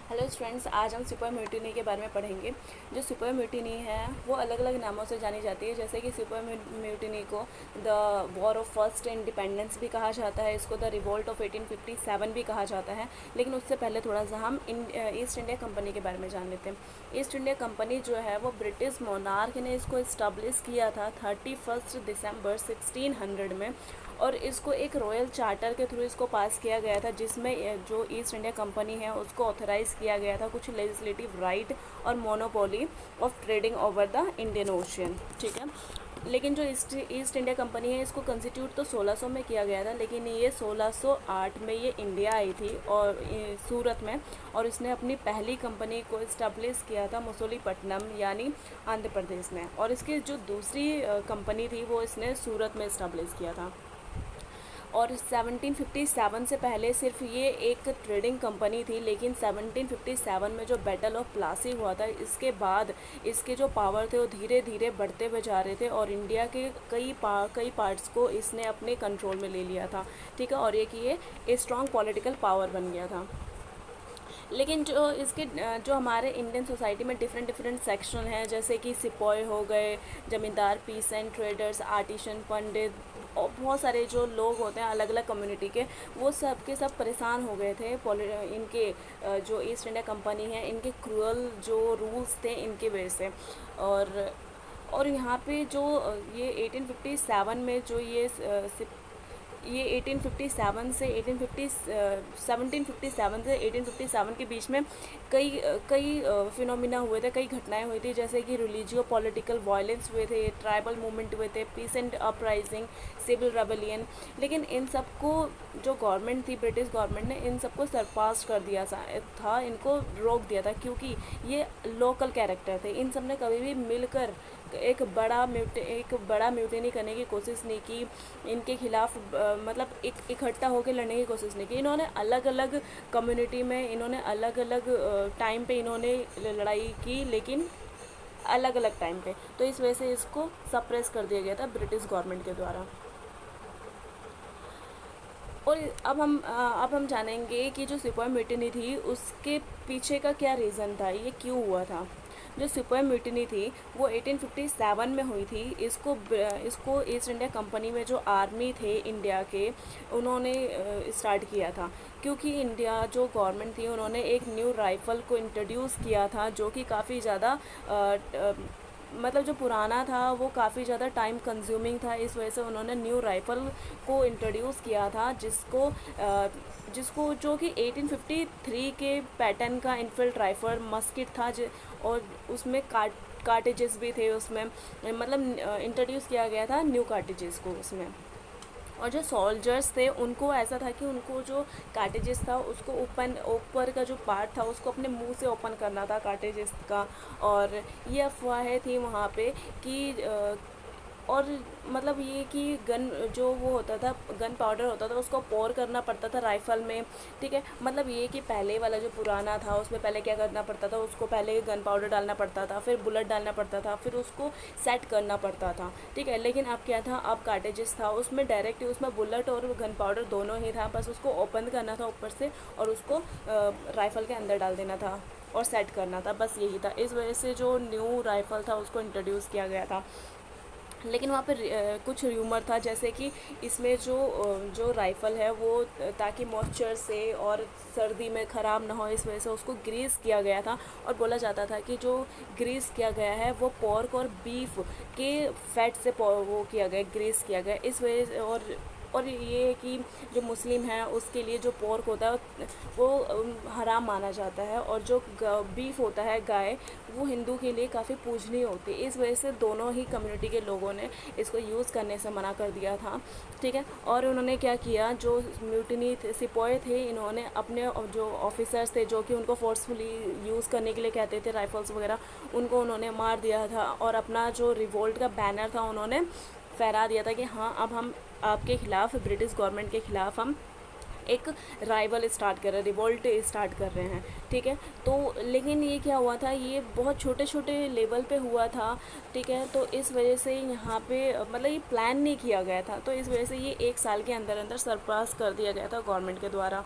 Hello students, आज हम super mutiny के बारे में पढ़ेंगे। जो सुपर म्यूटिनी है वो अलग अलग नामों से जानी जाती है, जैसे कि सुपर म्यूटिनी को the war of first independence भी कहा जाता है, इसको द रिवोल्ट ऑफ 1857 भी कहा जाता है। लेकिन उससे पहले थोड़ा सा हम ईस्ट इंडिया कंपनी के बारे में जान लेते हैं। ईस्ट इंडिया कंपनी जो है वो ब्रिटिश मोनार्क ने इसको इस्टब्लिश किया था 31 दिसंबर 1600 में, और इसको एक रॉयल चार्टर के थ्रू इसको पास किया गया था, जिसमें जो ईस्ट इंडिया कंपनी है उसको ऑथराइज़ किया गया था कुछ लेजिस्लेटिव राइट और monopoly of trading over the Indian ocean. ठीक है, लेकिन जो ईस्ट इंडिया कंपनी है इसको कंस्टिट्यूट तो 1600 में किया गया था, लेकिन ये 1608 में ये इंडिया आई थी और सूरत में, और इसने अपनी पहली कंपनी को इस्टेब्लिश किया था मसूलीपट्टनम यानी आंध्र प्रदेश में, और इसकी जो दूसरी कंपनी थी वो इसने सूरत में इस्टेब्लिश किया था। और 1757 से पहले सिर्फ ये एक ट्रेडिंग कंपनी थी, लेकिन 1757 में जो बैटल ऑफ प्लासी हुआ था इसके बाद इसके जो पावर थे वो धीरे धीरे बढ़ते हुए जा रहे थे, और इंडिया के कई पार्ट्स को इसने अपने कंट्रोल में ले लिया था। ठीक है, और ये एक स्ट्रॉन्ग पॉलिटिकल पावर बन गया था। लेकिन जो हमारे इंडियन सोसाइटी में डिफरेंट सेक्शन हैं, जैसे कि सिपाही हो गए, ज़मींदार, पीसेंट, ट्रेडर्स, आर्टिशन, पंडित, और बहुत सारे जो लोग होते हैं अलग अलग कम्युनिटी के, वो सब के सब परेशान हो गए थे इनके जो ईस्ट इंडिया कंपनी है इनके क्रूअल जो रूल्स थे इनके वजह से। और यहाँ पे जो ये 1857 में जो ये 1857 से 1757 से 1857 के बीच में कई कई फिनोमिना हुए थे, कई घटनाएं हुई थी, जैसे कि रिलीजियो पॉलिटिकल वायलेंस हुए थे, ट्राइबल मूवमेंट हुए थे, पीसेंट अपराइजिंग, सिविल रेबेलियन। लेकिन इन सबको जो गवर्नमेंट थी, ब्रिटिश गवर्नमेंट ने इन सबको सरपास कर दिया था, इनको रोक दिया था, क्योंकि ये लोकल कैरेक्टर थे। इन सब ने कभी भी मिलकर एक बड़ा म्यूटिनी करने की कोशिश नहीं की, इनके खिलाफ मतलब एक इकट्ठा होकर लड़ने की कोशिश नहीं की। इन्होंने अलग अलग कम्युनिटी में, इन्होंने अलग अलग टाइम पे इन्होंने लड़ाई की, लेकिन अलग अलग टाइम पे, तो इस वजह से इसको सप्रेस कर दिया गया था ब्रिटिश गवर्नमेंट के द्वारा। और अब हम जानेंगे कि जो सिपाही म्यूटिनी थी उसके पीछे का क्या रीज़न था, ये क्यों हुआ था। जो सिपाही म्यूटिनी थी वो 1857 में हुई थी। इसको ईस्ट इंडिया कंपनी में जो आर्मी थे इंडिया के, उन्होंने स्टार्ट किया था, क्योंकि इंडिया जो गवर्नमेंट थी उन्होंने एक न्यू राइफ़ल को इंट्रोड्यूस किया था, जो कि काफ़ी ज़्यादा मतलब जो पुराना था वो काफ़ी ज़्यादा टाइम कंज्यूमिंग था। इस वजह से उन्होंने न्यू राइफ़ल को इंट्रोड्यूस किया था, जिसको जो कि 1853 के पैटर्न का इनफिल्ड राइफल मस्किट था, और उसमें कार्टेजेस भी थे उसमें, मतलब इंट्रोड्यूस किया गया था न्यू कार्टेजेस को उसमें। और जो सोल्जर्स थे उनको ऐसा था कि उनको जो कार्टेजेस था उसको ऊपर का जो पार्ट था उसको अपने मुंह से ओपन करना था कार्टेजेस का। और ये अफवाहें थी वहाँ पे कि और मतलब ये कि गन जो वो होता था, गन पाउडर होता था, उसको पोर करना पड़ता था राइफ़ल में। ठीक है, मतलब ये कि पहले वाला जो पुराना था उसमें पहले क्या करना पड़ता था, उसको पहले गन पाउडर डालना पड़ता था, फिर बुलेट डालना पड़ता था, फिर उसको सेट करना पड़ता था। ठीक है, लेकिन अब क्या था, अब कार्टेजेस था उसमें डायरेक्ट उसमें बुलेट और गन पाउडर दोनों ही था, बस उसको ओपन करना था ऊपर से और उसको राइफ़ल के अंदर डाल देना था और सेट करना था, बस यही था। इस वजह से जो न्यू राइफ़ल था उसको इंट्रोड्यूस किया गया था। लेकिन वहाँ पर कुछ र्यूमर था, जैसे कि इसमें जो राइफ़ल है वो ताकि मॉइस्चर से और सर्दी में ख़राब ना हो, इस वजह से उसको ग्रीस किया गया था। और बोला जाता था कि जो ग्रीस किया गया है वो पोर्क और बीफ के फैट से वो किया गया, ग्रीस किया गया, इस वजह से। और ये है कि जो मुस्लिम है उसके लिए जो पोर्क होता है वो हराम माना जाता है, और जो बीफ होता है गाय, वो हिंदू के लिए काफ़ी पूजनीय होती है। इस वजह से दोनों ही कम्युनिटी के लोगों ने इसको यूज़ करने से मना कर दिया था। ठीक है, और उन्होंने क्या किया, जो म्यूटिनी सिपाही थे इन्होंने अपने जो ऑफिसर्स थे जो कि उनको फोर्सफुली यूज़ करने के लिए कहते थे राइफ़ल्स वगैरह, उनको उन्होंने मार दिया था, और अपना जो रिवोल्ट का बैनर था उन्होंने फहरा दिया था कि हाँ अब हम आपके ख़िलाफ़, ब्रिटिश गवर्नमेंट के ख़िलाफ़ हम एक राइवल स्टार्ट कर रहे हैं, रिवोल्ट स्टार्ट कर रहे हैं। ठीक है, तो लेकिन ये क्या हुआ था, ये बहुत छोटे छोटे लेवल पे हुआ था। ठीक है, तो इस वजह से यहाँ पे मतलब ये प्लान नहीं किया गया था, तो इस वजह से ये एक साल के अंदर अंदर सरपास कर दिया गया था गवर्नमेंट के द्वारा।